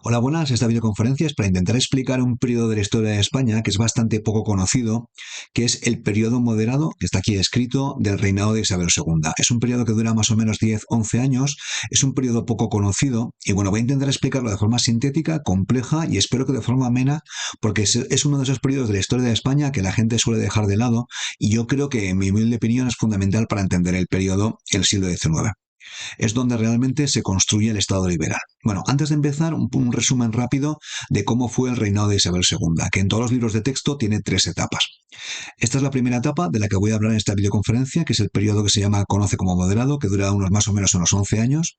Hola, buenas. Esta videoconferencia es para intentar explicar un periodo de la historia de España que es bastante poco conocido, que es el periodo moderado, que está aquí escrito, del reinado de Isabel II. Es un periodo que dura más o menos 10-11 años, es un periodo poco conocido y bueno, voy a intentar explicarlo de forma sintética, compleja y espero que de forma amena, porque es uno de esos periodos de la historia de España que la gente suele dejar de lado y yo creo que, en mi humilde opinión, es fundamental para entender el periodo, el siglo XIX. Es donde realmente se construye el Estado liberal. Bueno, antes de empezar, un resumen rápido de cómo fue el reinado de Isabel II, que en todos los libros de texto tiene tres etapas. Esta es la primera etapa de la que voy a hablar en esta videoconferencia, que es el periodo que se conoce como moderado, que dura más o menos unos 11 años.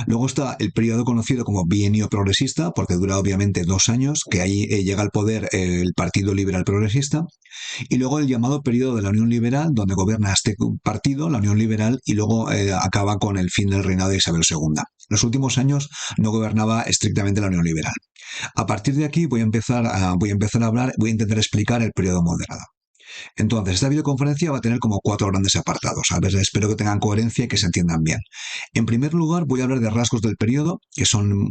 Luego está el periodo conocido como bienio progresista, porque dura obviamente 2 años, que ahí llega al poder el Partido Liberal Progresista. Y luego el llamado periodo de la Unión Liberal, donde gobierna este partido, la Unión Liberal, y luego acaba con el fin del reinado de Isabel II. Los últimos años no gobernaba estrictamente la Unión Liberal. A partir de aquí voy a hablar, voy a intentar explicar el periodo moderado. Entonces, esta videoconferencia va a tener como cuatro grandes apartados. A ver, espero que tengan coherencia y que se entiendan bien. En primer lugar, voy a hablar de rasgos del periodo, que son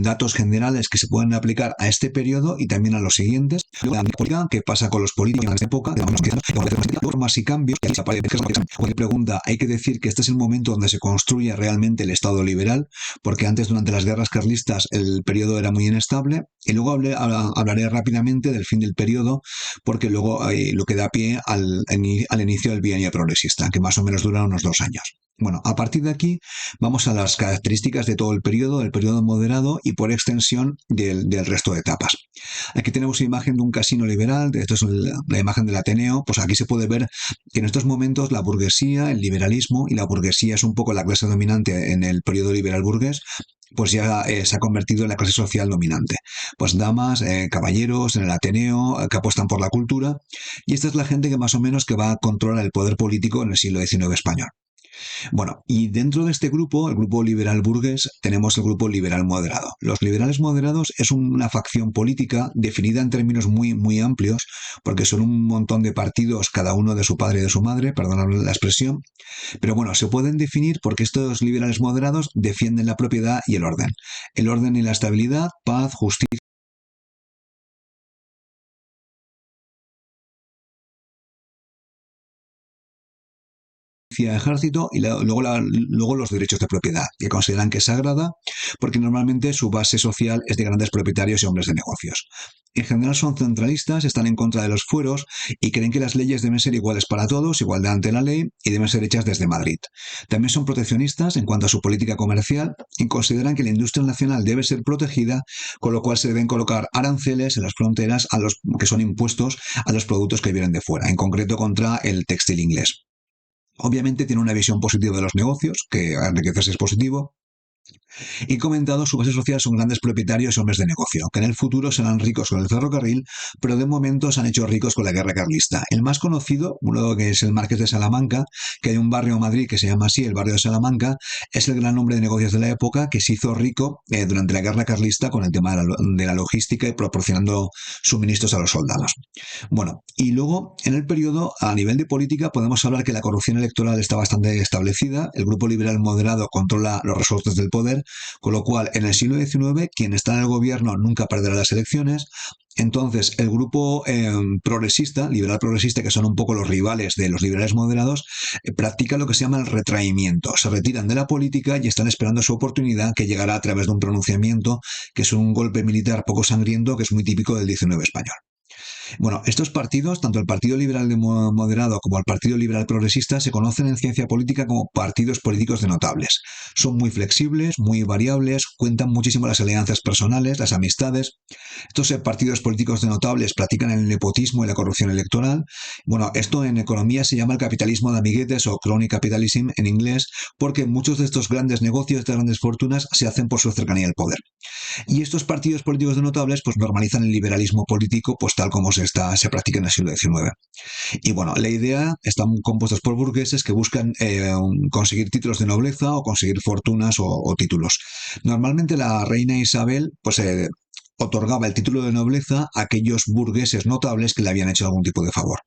datos generales que se pueden aplicar a este periodo y también a los siguientes. Luego, la política, qué pasa con los políticos en esta época, formas y cambios. Cualquier pregunta, hay que decir que este es el momento donde se construye realmente el Estado liberal, porque antes, durante las guerras carlistas, el periodo era muy inestable. Y luego hablaré rápidamente del fin del periodo, porque luego lo que da pie al inicio del bienio progresista, que más o menos dura unos 2 años. Bueno, a partir de aquí vamos a las características de todo el periodo, del periodo moderado y por extensión del resto de etapas. Aquí tenemos una imagen de un casino liberal, esto es la imagen del Ateneo, pues aquí se puede ver que en estos momentos la burguesía, el liberalismo, y la burguesía es un poco la clase dominante en el periodo liberal burgués, pues ya se ha convertido en la clase social dominante. Pues damas, caballeros en el Ateneo, que apuestan por la cultura, y esta es la gente que más o menos que va a controlar el poder político en el siglo XIX español. Bueno, y dentro de este grupo, el grupo liberal burgués, tenemos el grupo liberal moderado. Los liberales moderados es una facción política definida en términos muy, muy amplios, porque son un montón de partidos, cada uno de su padre y de su madre, perdón la expresión, pero bueno, se pueden definir porque estos liberales moderados defienden la propiedad y el orden y la estabilidad, paz, justicia, ejército y luego los derechos de propiedad, que consideran que es sagrada porque normalmente su base social es de grandes propietarios y hombres de negocios. En general son centralistas, están en contra de los fueros y creen que las leyes deben ser iguales para todos, igualdad ante la ley y deben ser hechas desde Madrid. También son proteccionistas en cuanto a su política comercial y consideran que la industria nacional debe ser protegida, con lo cual se deben colocar aranceles en las fronteras a los que son impuestos a los productos que vienen de fuera, en concreto contra el textil inglés. Obviamente tiene una visión positiva de los negocios, que enriquecerse es positivo, y comentado, su base social son grandes propietarios y hombres de negocio, que en el futuro serán ricos con el ferrocarril, pero de momento se han hecho ricos con la guerra carlista. El más conocido, uno que es el Marqués de Salamanca, que hay un barrio en Madrid que se llama así, el barrio de Salamanca, es el gran hombre de negocios de la época que se hizo rico durante la guerra carlista con el tema de la logística y proporcionando suministros a los soldados. Bueno, y luego en el periodo, a nivel de política, podemos hablar que la corrupción electoral está bastante establecida, el grupo liberal moderado controla los resortes del poder, con lo cual en el siglo XIX quien está en el gobierno nunca perderá las elecciones. Entonces el grupo progresista, liberal progresista, que son un poco los rivales de los liberales moderados, practica lo que se llama el retraimiento. Se retiran de la política y están esperando su oportunidad, que llegará a través de un pronunciamiento, que es un golpe militar poco sangriento, que es muy típico del XIX español. Bueno, estos partidos, tanto el Partido Liberal Moderado como el Partido Liberal Progresista, se conocen en ciencia política como partidos políticos de notables. Son muy flexibles, muy variables, cuentan muchísimo las alianzas personales, las amistades. Estos partidos políticos de notables practican el nepotismo y la corrupción electoral. Bueno, esto en economía se llama el capitalismo de amiguetes o crony capitalism en inglés, porque muchos de estos grandes negocios, de grandes fortunas, se hacen por su cercanía al poder. Y estos partidos políticos de notables pues normalizan el liberalismo político pues tal como se practica en el siglo XIX. Y bueno, la idea están compuestos por burgueses que buscan conseguir títulos de nobleza o conseguir fortunas o títulos. Normalmente la reina Isabel pues otorgaba el título de nobleza a aquellos burgueses notables que le habían hecho algún tipo de favor.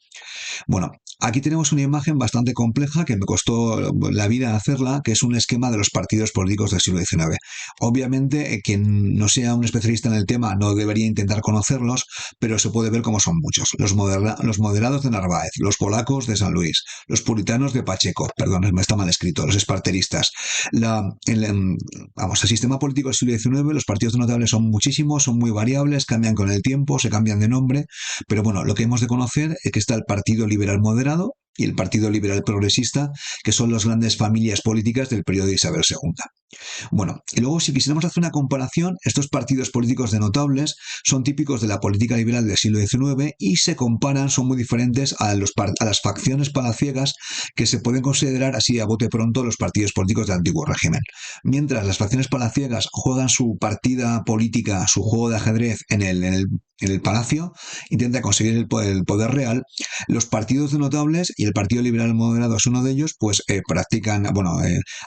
Bueno, Aquí tenemos una imagen bastante compleja que me costó la vida hacerla, que es un esquema de los partidos políticos del siglo XIX. Obviamente, quien no sea un especialista en el tema no debería intentar conocerlos, pero se puede ver cómo son muchos. Los moderados de Narváez, los polacos de San Luis, los puritanos de Pacheco, perdón, me está mal escrito, los esparteristas. El sistema político del siglo XIX, los partidos notables son muchísimos, son muy variables, cambian con el tiempo, se cambian de nombre, pero bueno, lo que hemos de conocer es que está el Partido Liberal Moderado y el Partido Liberal Progresista, que son las grandes familias políticas del periodo de Isabel II. Bueno, y luego si quisiéramos hacer una comparación, estos partidos políticos de notables son típicos de la política liberal del siglo XIX y se comparan, son muy diferentes a las facciones palaciegas que se pueden considerar así a bote pronto los partidos políticos del antiguo régimen. Mientras las facciones palaciegas juegan su partida política, su juego de ajedrez en el palacio, intenta conseguir el poder real, los partidos de notables, y el Partido Liberal Moderado es uno de ellos, pues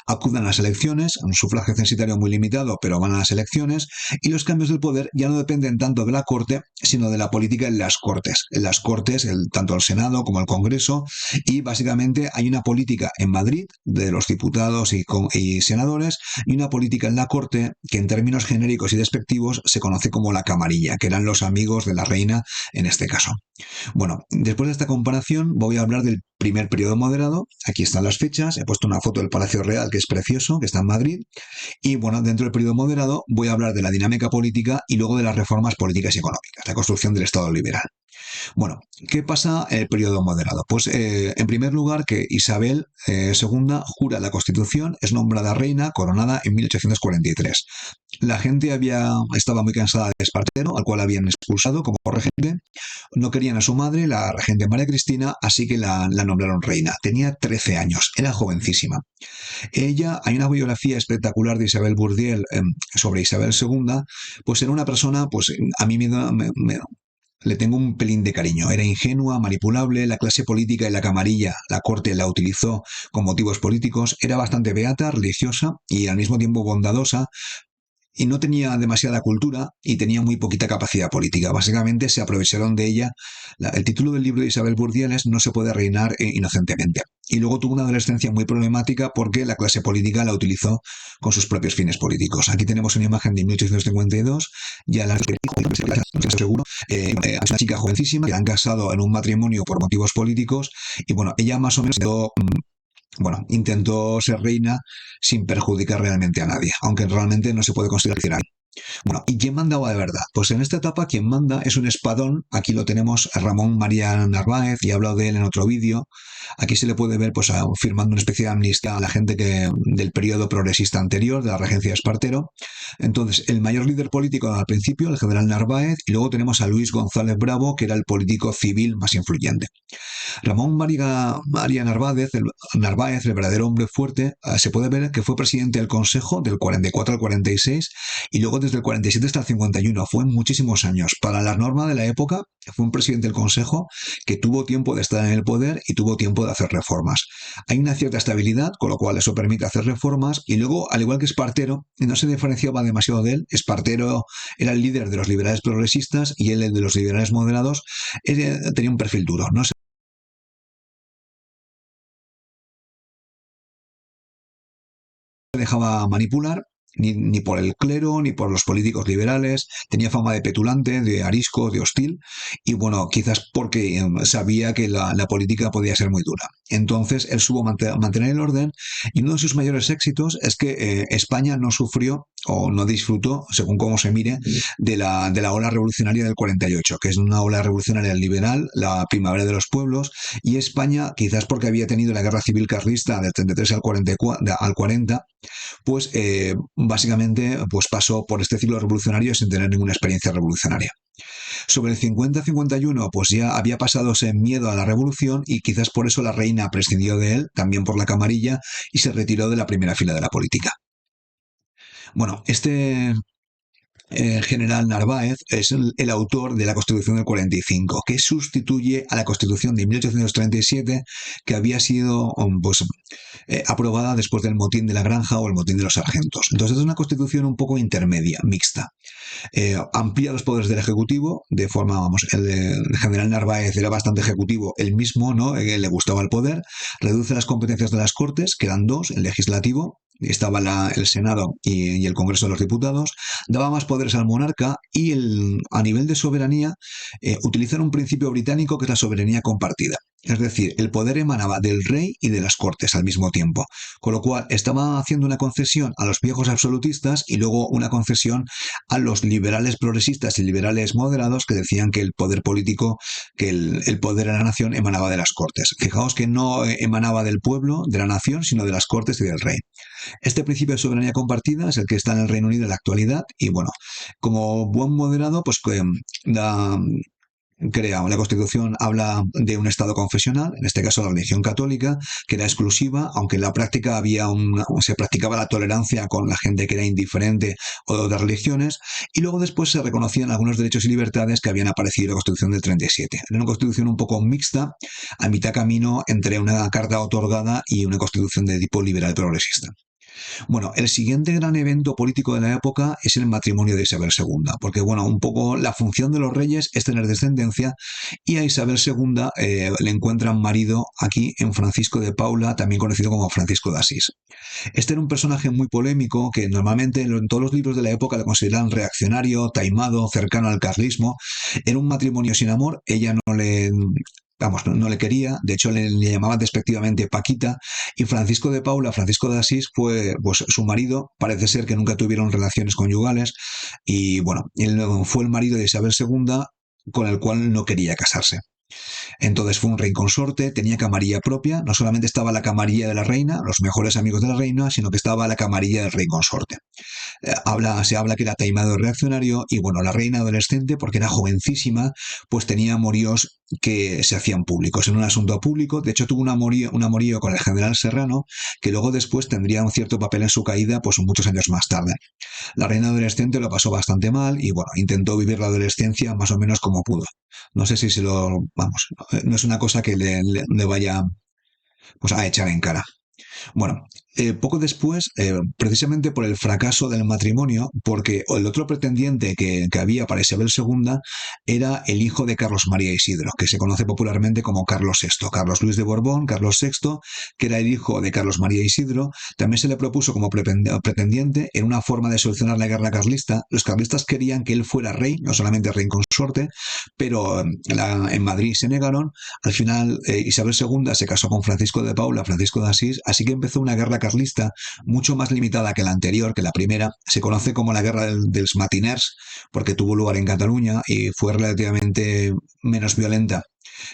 acuden a las elecciones, un sufragio censitario muy limitado, pero van a las elecciones, y los cambios del poder ya no dependen tanto de la corte, sino de la política en las cortes. En las cortes, tanto el Senado como el Congreso, y básicamente hay una política en Madrid de los diputados y senadores, y una política en la corte que en términos genéricos y despectivos se conoce como la camarilla, que eran los amigos de la reina en este caso. Bueno, después de esta comparación voy a hablar del primer periodo moderado. Aquí están las fechas, he puesto una foto del Palacio Real que es precioso, que está en Madrid. Y bueno, dentro del periodo moderado voy a hablar de la dinámica política y luego de las reformas políticas y económicas, la construcción del Estado liberal. Bueno, ¿qué pasa en el periodo moderado? Pues en primer lugar que Isabel II jura la Constitución, es nombrada reina, coronada en 1843. La gente estaba muy cansada de Espartero, al cual habían expulsado como regente. No querían a su madre, la regente María Cristina, así que la nombraron reina. Tenía 13 años, era jovencísima. Hay una biografía espectacular de Isabel Bourdiel sobre Isabel II, pues era una persona, pues a mí le tengo un pelín de cariño. Era ingenua, manipulable, la clase política y la camarilla, la corte la utilizó con motivos políticos, era bastante beata, religiosa y al mismo tiempo bondadosa, y no tenía demasiada cultura y tenía muy poquita capacidad política. Básicamente se aprovecharon de ella. El título del libro de Isabel Bourdiel es No se puede reinar inocentemente. Y luego tuvo una adolescencia muy problemática porque la clase política la utilizó con sus propios fines políticos. Aquí tenemos una imagen de 1852, ya la seguro, es una chica jovencísima que han casado en un matrimonio por motivos políticos y bueno, ella más o menos intentó ser reina sin perjudicar realmente a nadie, aunque realmente no se puede considerar que hiciera. Bueno, ¿y quién mandaba de verdad? Pues en esta etapa quien manda es un espadón. Aquí lo tenemos, Ramón María Narváez, y he hablado de él en otro vídeo. Aquí se le puede ver pues firmando una especie de amnistía a la gente del periodo progresista anterior, de la regencia de Espartero. Entonces, el mayor líder político al principio, el general Narváez, y luego tenemos a Luis González Bravo, que era el político civil más influyente. Ramón María Narváez, el verdadero hombre fuerte, se puede ver que fue presidente del Consejo del 44 al 46 y luego desde el 47 hasta el 51. Fue muchísimos años. Para la norma de la época, fue un presidente del Consejo que tuvo tiempo de estar en el poder y tuvo tiempo de hacer reformas. Hay una cierta estabilidad, con lo cual eso permite hacer reformas, y luego, al igual que Espartero, no se diferenciaba demasiado de él. Espartero era el líder de los liberales progresistas y él el de los liberales moderados. Tenía un perfil duro, no se dejaba manipular ni por el clero ni por los políticos liberales. Tenía fama de petulante, de arisco, de hostil, y bueno, quizás porque sabía que la política podía ser muy dura. Entonces él supo mantener el orden, y uno de sus mayores éxitos es que España no sufrió o no disfrutó, según cómo se mire, de la ola revolucionaria del 48, que es una ola revolucionaria liberal, la primavera de los pueblos, y España, quizás porque había tenido la guerra civil carlista del 33 al 40, pues básicamente pues pasó por este ciclo revolucionario sin tener ninguna experiencia revolucionaria. Sobre el 50-51, pues ya había pasado ese miedo a la revolución y quizás por eso la reina prescindió de él, también por la camarilla, y se retiró de la primera fila de la política. Bueno, este general Narváez es el autor de la Constitución del 45, que sustituye a la Constitución de 1837, que había sido aprobada después del motín de la Granja o el motín de los sargentos. Entonces es una Constitución un poco intermedia, mixta. Amplía los poderes del Ejecutivo, de forma, vamos, el general Narváez era bastante ejecutivo, él mismo, ¿no? Le gustaba el poder, reduce las competencias de las Cortes, que eran dos, el legislativo, estaba el Senado y el Congreso de los Diputados, daba más poderes al monarca y a nivel de soberanía utilizan un principio británico que es la soberanía compartida. Es decir, el poder emanaba del rey y de las cortes al mismo tiempo, con lo cual estaba haciendo una concesión a los viejos absolutistas y luego una concesión a los liberales progresistas y liberales moderados que decían que el poder político, que el poder de la nación emanaba de las cortes. Fijaos que no emanaba del pueblo, de la nación, sino de las cortes y del rey. Este principio de soberanía compartida es el que está en el Reino Unido en la actualidad y bueno, como buen moderado, pues da la Constitución habla de un Estado confesional, en este caso la religión católica, que era exclusiva, aunque en la práctica se practicaba la tolerancia con la gente que era indiferente o de otras religiones, y luego después se reconocían algunos derechos y libertades que habían aparecido en la Constitución del 37. Era una Constitución un poco mixta, a mitad camino entre una carta otorgada y una Constitución de tipo liberal progresista. Bueno, el siguiente gran evento político de la época es el matrimonio de Isabel II, porque bueno, un poco la función de los reyes es tener descendencia y a Isabel II le encuentran marido aquí en Francisco de Paula, también conocido como Francisco de Asís. Este era un personaje muy polémico que normalmente en todos los libros de la época le consideran reaccionario, taimado, cercano al carlismo. Era un matrimonio sin amor, ella no le vamos, no le quería, de hecho le llamaban despectivamente Paquita, y Francisco de Paula, Francisco de Asís, fue pues, su marido, parece ser que nunca tuvieron relaciones conyugales, y bueno, él fue el marido de Isabel II, con el cual no quería casarse. Entonces fue un rey consorte, tenía camarilla propia, no solamente estaba la camarilla de la reina, los mejores amigos de la reina, sino que estaba la camarilla del rey consorte. Se habla que era taimado reaccionario y bueno, la reina adolescente, porque era jovencísima, pues tenía amoríos que se hacían públicos, en un asunto público. De hecho, tuvo un amorío con el general Serrano, que luego después tendría un cierto papel en su caída, pues muchos años más tarde. La reina adolescente lo pasó bastante mal y bueno, intentó vivir la adolescencia más o menos como pudo. No sé si se lo, vamos, no es una cosa que le vaya pues, a echar en cara. Bueno, poco después, precisamente por el fracaso del matrimonio, porque el otro pretendiente que había para Isabel II era el hijo de Carlos María Isidro, que se conoce popularmente como Carlos VI. Carlos Luis de Borbón, Carlos VI, que era el hijo de Carlos María Isidro, también se le propuso como pretendiente en una forma de solucionar la guerra carlista. Los carlistas querían que él fuera rey, no solamente rey consorte, pero en Madrid se negaron. Al final, Isabel II se casó con Francisco de Paula, Francisco de Asís, así que empezó una guerra carlista mucho más limitada que la anterior, que la primera. Se conoce como la guerra dels matiners, porque tuvo lugar en Cataluña y fue relativamente menos violenta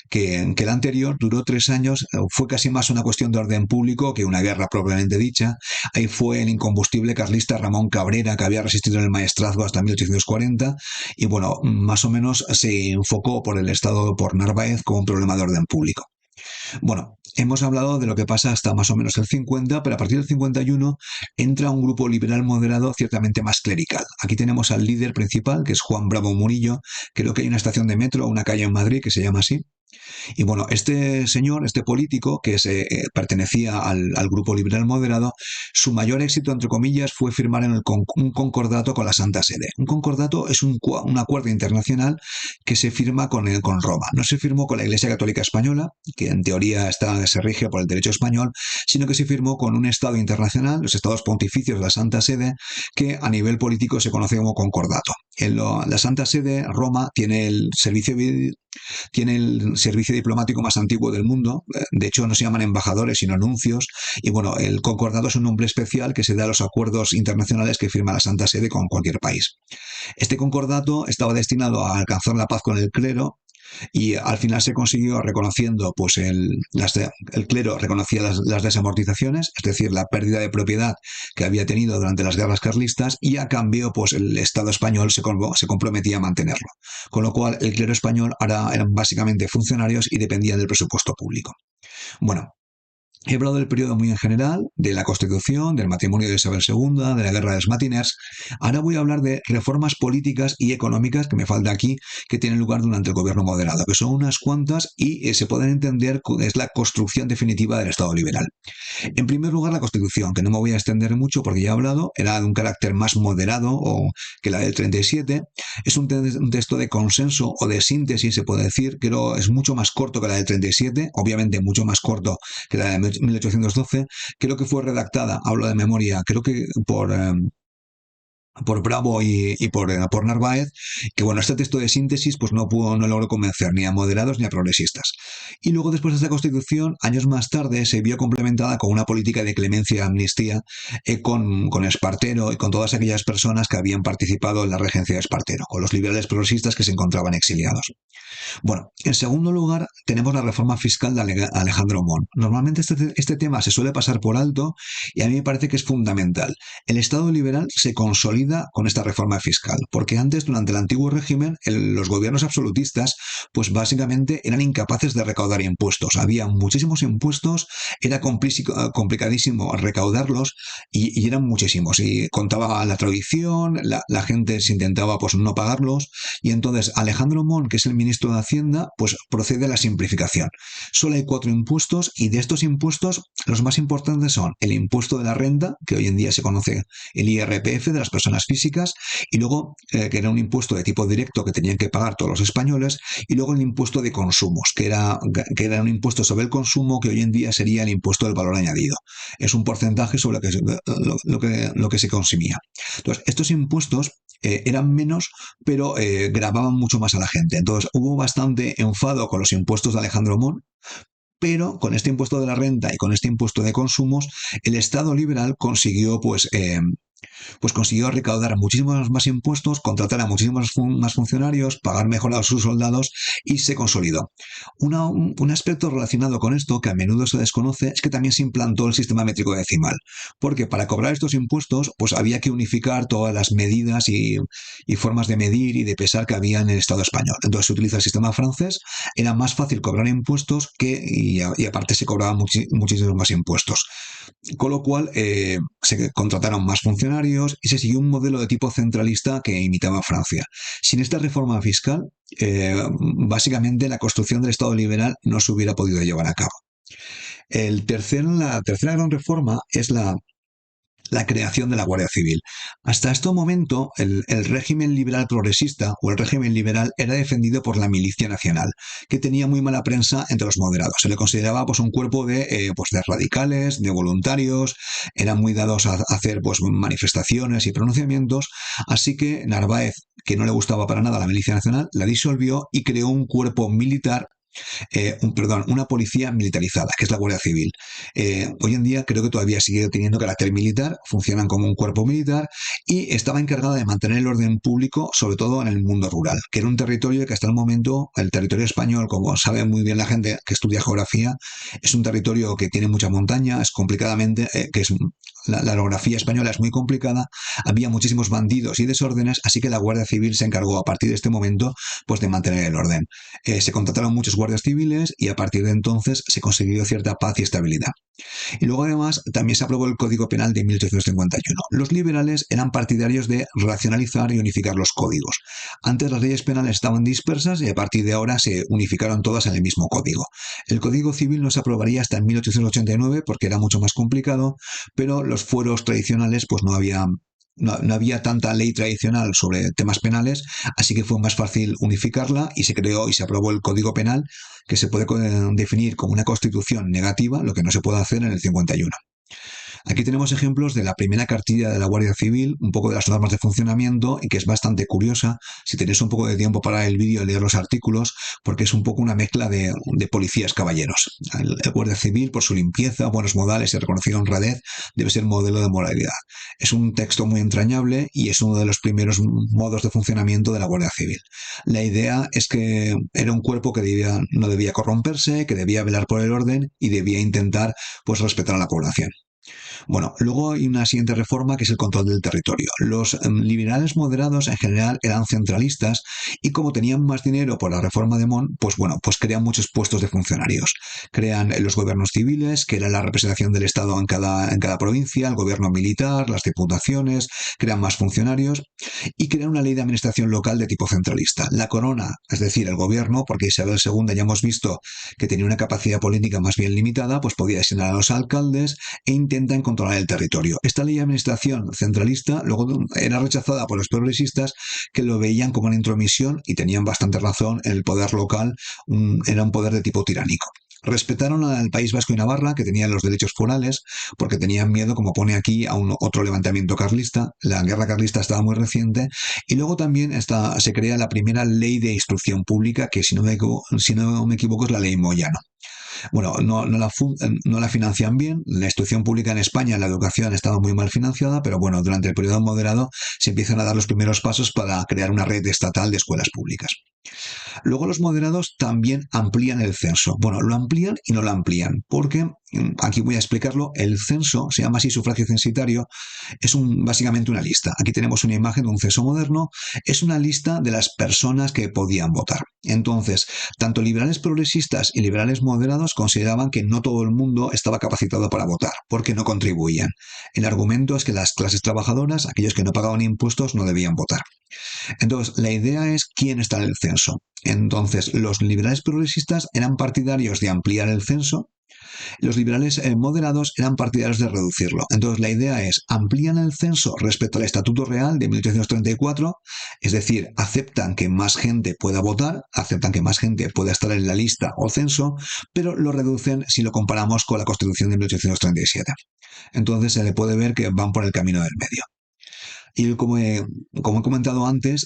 que la anterior. Duró 3 años, fue casi más una cuestión de orden público que una guerra propiamente dicha. Ahí fue el incombustible carlista Ramón Cabrera, que había resistido en el maestrazgo hasta 1840, y bueno, más o menos se enfocó por el Estado, por Narváez, como un problema de orden público. Bueno, hemos hablado de lo que pasa hasta más o menos el 50, pero a partir del 51 entra un grupo liberal moderado ciertamente más clerical. Aquí tenemos al líder principal, que es Juan Bravo Murillo. Creo que hay una estación de metro, una calle en Madrid que se llama así. Y bueno, este señor, este político, que pertenecía al grupo liberal moderado, su mayor éxito, entre comillas, fue firmar un concordato con la Santa Sede. Un concordato es un acuerdo internacional que se firma con Roma. No se firmó con la Iglesia Católica Española, que en teoría se rige por el derecho español, sino que se firmó con un Estado internacional, los Estados Pontificios de la Santa Sede, que a nivel político se conoce como concordato. La Santa Sede, Roma, tiene el servicio diplomático más antiguo del mundo. De hecho, no se llaman embajadores, sino nuncios. Y bueno, el concordato es un nombre especial que se da a los acuerdos internacionales que firma la Santa Sede con cualquier país. Este concordato estaba destinado a alcanzar la paz con el clero, y al final se consiguió reconociendo, pues el clero reconocía las desamortizaciones, es decir, la pérdida de propiedad que había tenido durante las guerras carlistas, y a cambio, pues el Estado español se comprometía a mantenerlo. Con lo cual, el clero español ahora eran básicamente funcionarios y dependían del presupuesto público. Bueno, He hablado del periodo muy en general, de la Constitución, del matrimonio de Isabel II, de la Guerra de los Matiners. Ahora voy a hablar de reformas políticas y económicas que me falta aquí, que tienen lugar durante el gobierno moderado, que son unas cuantas y se pueden entender es la construcción definitiva del Estado liberal. En primer lugar, la Constitución, que no me voy a extender mucho porque ya he hablado, era de un carácter más moderado que la del 37. Es un texto de consenso o de síntesis, se puede decir, pero es mucho más corto que la del 37, obviamente mucho más corto que la de 1812. Creo que fue redactada, hablo de memoria, creo que por Bravo por Narváez, que bueno, este texto de síntesis pues no logró convencer ni a moderados ni a progresistas. Y luego después de esta constitución, años más tarde, se vio complementada con una política de clemencia y amnistía con Espartero y con todas aquellas personas que habían participado en la regencia de Espartero, con los liberales progresistas que se encontraban exiliados. Bueno, en segundo lugar tenemos la reforma fiscal de Alejandro Mon. Normalmente este tema se suele pasar por alto y a mí me parece que es fundamental. El Estado liberal se consolida con esta reforma fiscal, porque antes, durante el antiguo régimen, los gobiernos absolutistas, pues básicamente eran incapaces de recaudar impuestos. Había muchísimos impuestos, era complicadísimo recaudarlos y eran muchísimos. Y contaba la tradición, la gente se intentaba pues no pagarlos y entonces Alejandro Mon, que es el ministro de Hacienda, pues procede a la simplificación. Solo hay 4 impuestos y de estos impuestos los más importantes son el impuesto de la renta, que hoy en día se conoce el IRPF de las personas físicas, y luego que era un impuesto de tipo directo que tenían que pagar todos los españoles, y luego el impuesto de consumos, que era un impuesto sobre el consumo que hoy en día sería el impuesto del valor añadido. Es un porcentaje sobre lo que se consumía. Entonces, estos impuestos eran menos, pero gravaban mucho más a la gente. Entonces hubo bastante enfado con los impuestos de Alejandro Mon, pero con este impuesto de la renta y con este impuesto de consumos, el Estado liberal consiguió pues consiguió recaudar muchísimos más impuestos, contratar a muchísimos más funcionarios, pagar mejor a sus soldados y se consolidó. Un aspecto relacionado con esto que a menudo se desconoce es que también se implantó el sistema métrico decimal, porque para cobrar estos impuestos pues había que unificar todas las medidas y formas de medir y de pesar que había en el Estado español. Entonces se utiliza el sistema francés, era más fácil cobrar impuestos y aparte se cobraban muchísimos más impuestos. Con lo cual se contrataron más funcionarios y se siguió un modelo de tipo centralista que imitaba Francia. Sin esta reforma fiscal, básicamente la construcción del Estado liberal no se hubiera podido llevar a cabo. La tercera gran reforma es la creación de la Guardia Civil. Hasta este momento, el régimen liberal progresista o el régimen liberal era defendido por la Milicia Nacional, que tenía muy mala prensa entre los moderados. Se le consideraba pues, un cuerpo de radicales, de voluntarios, eran muy dados a hacer pues, manifestaciones y pronunciamientos, así que Narváez, que no le gustaba para nada la Milicia Nacional, la disolvió y creó un cuerpo militar una policía militarizada, que es la Guardia Civil. Hoy en día creo que todavía sigue teniendo carácter militar, funcionan como un cuerpo militar y estaba encargada de mantener el orden público, sobre todo en el mundo rural, que era un territorio que hasta el momento, el territorio español, como sabe muy bien la gente que estudia geografía, es un territorio que tiene mucha montaña, es complicadamente, la orografía española es muy complicada, había muchísimos bandidos y desórdenes, así que la Guardia Civil se encargó a partir de este momento pues, de mantener el orden. Se contrataron muchos guardias civiles y a partir de entonces se consiguió cierta paz y estabilidad. Y luego además también se aprobó el Código Penal de 1851. Los liberales eran partidarios de racionalizar y unificar los códigos. Antes las leyes penales estaban dispersas y a partir de ahora se unificaron todas en el mismo código. El Código Civil no se aprobaría hasta en 1889 porque era mucho más complicado, pero los fueros tradicionales pues no había tanta ley tradicional sobre temas penales, así que fue más fácil unificarla y se creó y se aprobó el Código Penal, que se puede definir como una constitución negativa, lo que no se puede hacer en el 51. Aquí tenemos ejemplos de la primera cartilla de la Guardia Civil, un poco de las normas de funcionamiento y que es bastante curiosa. Si tenéis un poco de tiempo para el vídeo y leer los artículos, porque es un poco una mezcla de policías caballeros. El Guardia Civil, por su limpieza, buenos modales y reconocida honradez, debe ser modelo de moralidad. Es un texto muy entrañable y es uno de los primeros modos de funcionamiento de la Guardia Civil. La idea es que era un cuerpo que no debía corromperse, que debía velar por el orden y debía intentar pues, respetar a la población. Bueno, luego hay una siguiente reforma que es el control del territorio. Los liberales moderados en general eran centralistas y como tenían más dinero por la reforma de Mon, pues bueno, pues crean muchos puestos de funcionarios. Crean los gobiernos civiles, que era la representación del Estado en cada provincia, el gobierno militar, las diputaciones, crean más funcionarios y crean una ley de administración local de tipo centralista. La corona, es decir, el gobierno, porque Isabel II ya hemos visto que tenía una capacidad política más bien limitada, pues podía designar a los alcaldes e intentan controlar el territorio. Esta ley de administración centralista luego era rechazada por los progresistas que lo veían como una intromisión y tenían bastante razón en el poder local, era un poder de tipo tiránico. Respetaron al País Vasco y Navarra, que tenían los derechos forales, porque tenían miedo, como pone aquí, a otro levantamiento carlista. La guerra carlista estaba muy reciente. Y luego también se crea la primera ley de instrucción pública, que si no me equivoco es la ley Moyano. Bueno, no la financian bien. La instrucción pública en España, la educación, estaba muy mal financiada, pero bueno, durante el periodo moderado se empiezan a dar los primeros pasos para crear una red estatal de escuelas públicas. Luego los moderados también amplían el censo. Bueno, lo amplían y no lo amplían, porque aquí voy a explicarlo. El censo, se llama así sufragio censitario, es básicamente una lista. Aquí tenemos una imagen de un censo moderno. Es una lista de las personas que podían votar. Entonces, tanto liberales progresistas y liberales moderados consideraban que no todo el mundo estaba capacitado para votar, porque no contribuían. El argumento es que las clases trabajadoras, aquellos que no pagaban impuestos, no debían votar. Entonces, la idea es quién está en el censo. Entonces, los liberales progresistas eran partidarios de ampliar el censo, los liberales moderados eran partidarios de reducirlo. Entonces, la idea es amplían el censo respecto al Estatuto Real de 1834, es decir, aceptan que más gente pueda votar, aceptan que más gente pueda estar en la lista o censo, pero lo reducen si lo comparamos con la Constitución de 1837. Entonces, se le puede ver que van por el camino del medio. Y como he comentado antes,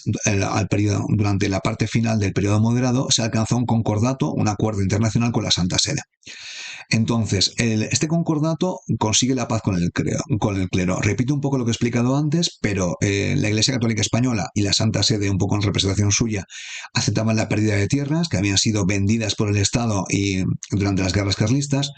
durante la parte final del periodo moderado se alcanzó un concordato, un acuerdo internacional con la Santa Sede. Entonces, este concordato consigue la paz con el clero. Repito un poco lo que he explicado antes, pero la Iglesia Católica Española y la Santa Sede, un poco en representación suya, aceptaban la pérdida de tierras que habían sido vendidas por el Estado y durante las guerras carlistas.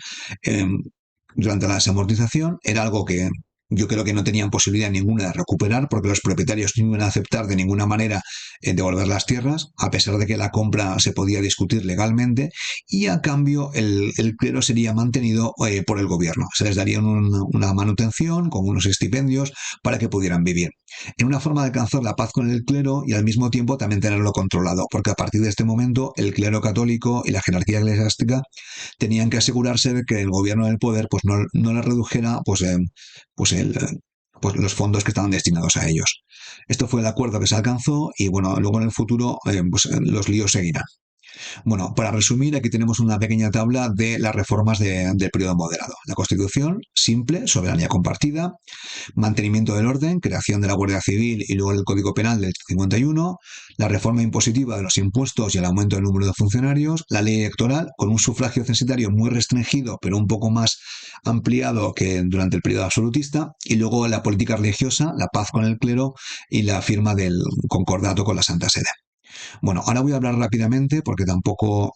Durante la desamortización era algo que yo creo que no tenían posibilidad ninguna de recuperar porque los propietarios no iban a aceptar de ninguna manera devolver las tierras, a pesar de que la compra se podía discutir legalmente, y a cambio el clero sería mantenido por el gobierno. Se les daría una manutención con unos estipendios para que pudieran vivir. En una forma de alcanzar la paz con el clero y al mismo tiempo también tenerlo controlado, porque a partir de este momento el clero católico y la jerarquía eclesiástica tenían que asegurarse de que el gobierno del poder pues no le redujera pues los fondos que estaban destinados a ellos. Esto fue el acuerdo que se alcanzó y bueno, luego en el futuro los líos seguirán. Bueno, para resumir, aquí tenemos una pequeña tabla de las reformas del periodo moderado. La Constitución, simple, soberanía compartida, mantenimiento del orden, creación de la Guardia Civil y luego el Código Penal del 51, la reforma impositiva de los impuestos y el aumento del número de funcionarios, la ley electoral con un sufragio censitario muy restringido pero un poco más ampliado que durante el periodo absolutista, y luego la política religiosa, la paz con el clero y la firma del concordato con la Santa Sede. Bueno, ahora voy a hablar rápidamente porque tampoco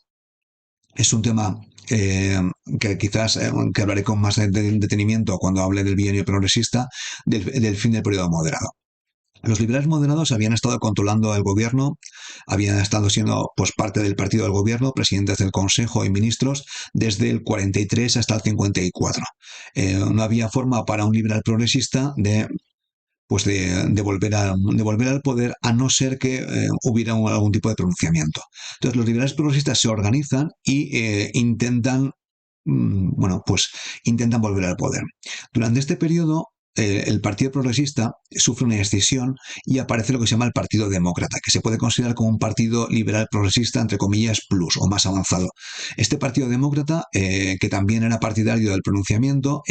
es un tema que quizás que hablaré con más detenimiento cuando hable del bienio progresista del fin del periodo moderado. Los liberales moderados habían estado controlando el gobierno, habían estado siendo pues, parte del partido del gobierno, presidentes del Consejo y ministros desde el 43 hasta el 54. No había forma para un liberal progresista de volver al poder a no ser que hubiera algún tipo de pronunciamiento. Entonces los liberales progresistas se organizan y intentan volver al poder. Durante este periodo el Partido Progresista sufre una escisión y aparece lo que se llama el Partido Demócrata, que se puede considerar como un partido liberal progresista, entre comillas, plus o más avanzado. Este Partido Demócrata, que también era partidario del pronunciamiento,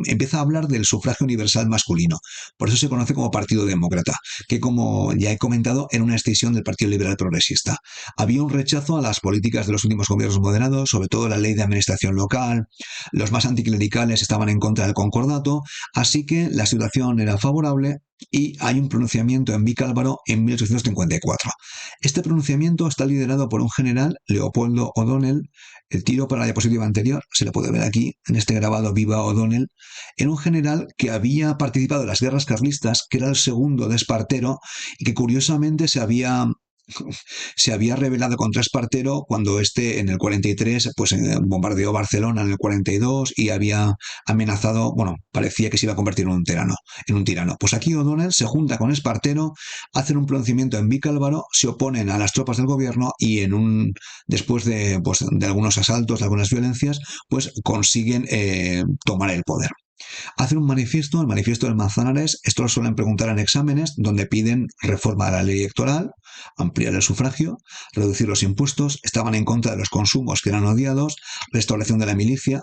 empieza a hablar del sufragio universal masculino. Por eso se conoce como Partido Demócrata, que como ya he comentado, era una escisión del Partido Liberal Progresista. Había un rechazo a las políticas de los últimos gobiernos moderados, sobre todo la ley de administración local. Los más anticlericales estaban en contra del concordato, así que que la situación era favorable y hay un pronunciamiento en Vicálvaro en 1854. Este pronunciamiento está liderado por un general, Leopoldo O'Donnell. El tiro para la diapositiva anterior se lo puede ver aquí en este grabado Viva O'Donnell. Era un general que había participado en las guerras carlistas, que era el segundo de Espartero y que curiosamente se había rebelado contra Espartero cuando este en el 43 pues bombardeó Barcelona en el 42 y había amenazado, bueno, parecía que se iba a convertir en un tirano. Pues aquí O'Donnell se junta con Espartero, hacen un pronunciamiento en Vicálvaro, se oponen a las tropas del gobierno y después de, pues, de algunos asaltos, de algunas violencias, pues consiguen tomar el poder. Hacen un manifiesto, el manifiesto del Manzanares. Esto lo suelen preguntar en exámenes, donde piden reforma a la ley electoral, ampliar el sufragio, reducir los impuestos, estaban en contra de los consumos que eran odiados, restauración de la milicia.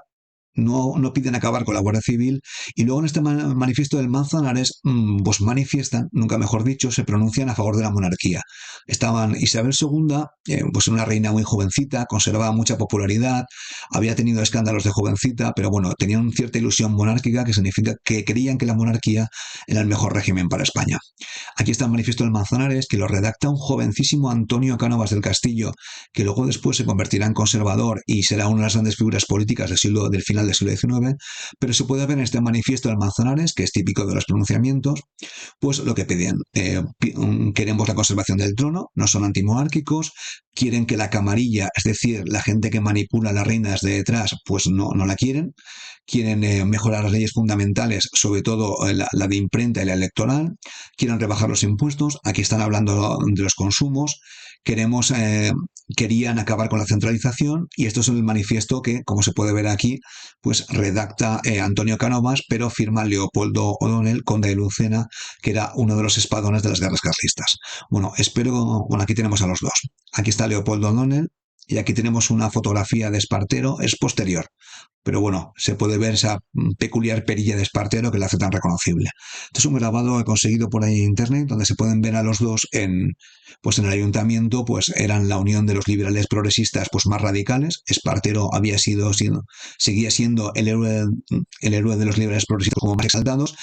No piden acabar con la Guardia Civil, y luego en este manifiesto del Manzanares pues manifiestan, nunca mejor dicho, se pronuncian a favor de la monarquía. Estaban Isabel II, pues una reina muy jovencita, conservaba mucha popularidad, había tenido escándalos de jovencita, pero bueno, tenían cierta ilusión monárquica, que significa que creían que la monarquía era el mejor régimen para España. Aquí está el manifiesto del Manzanares, que lo redacta un jovencísimo Antonio Cánovas del Castillo, que luego después se convertirá en conservador y será una de las grandes figuras políticas del final del siglo XIX, pero se puede ver en este manifiesto del Manzanares, que es típico de los pronunciamientos, pues lo que piden. Queremos la conservación del trono, no son antimonárquicos, quieren que la camarilla, es decir, la gente que manipula a las reinas de detrás, pues no la quieren mejorar las leyes fundamentales, sobre todo la de imprenta y la electoral, quieren rebajar los impuestos, aquí están hablando de los consumos, querían acabar con la centralización, y esto es el manifiesto que, como se puede ver aquí, pues redacta Antonio Cánovas, pero firma Leopoldo O'Donnell, conde de Lucena, que era uno de los espadones de las guerras carlistas. Bueno, aquí tenemos a los dos. Aquí está Leopoldo O'Donnell, y aquí tenemos una fotografía de Espartero, es posterior, pero bueno, se puede ver esa peculiar perilla de Espartero que la hace tan reconocible. Este es un grabado que he conseguido por ahí en internet, donde se pueden ver a los dos en el ayuntamiento, pues eran la unión de los liberales progresistas pues más radicales. Espartero seguía siendo el héroe de los liberales progresistas como más exaltados,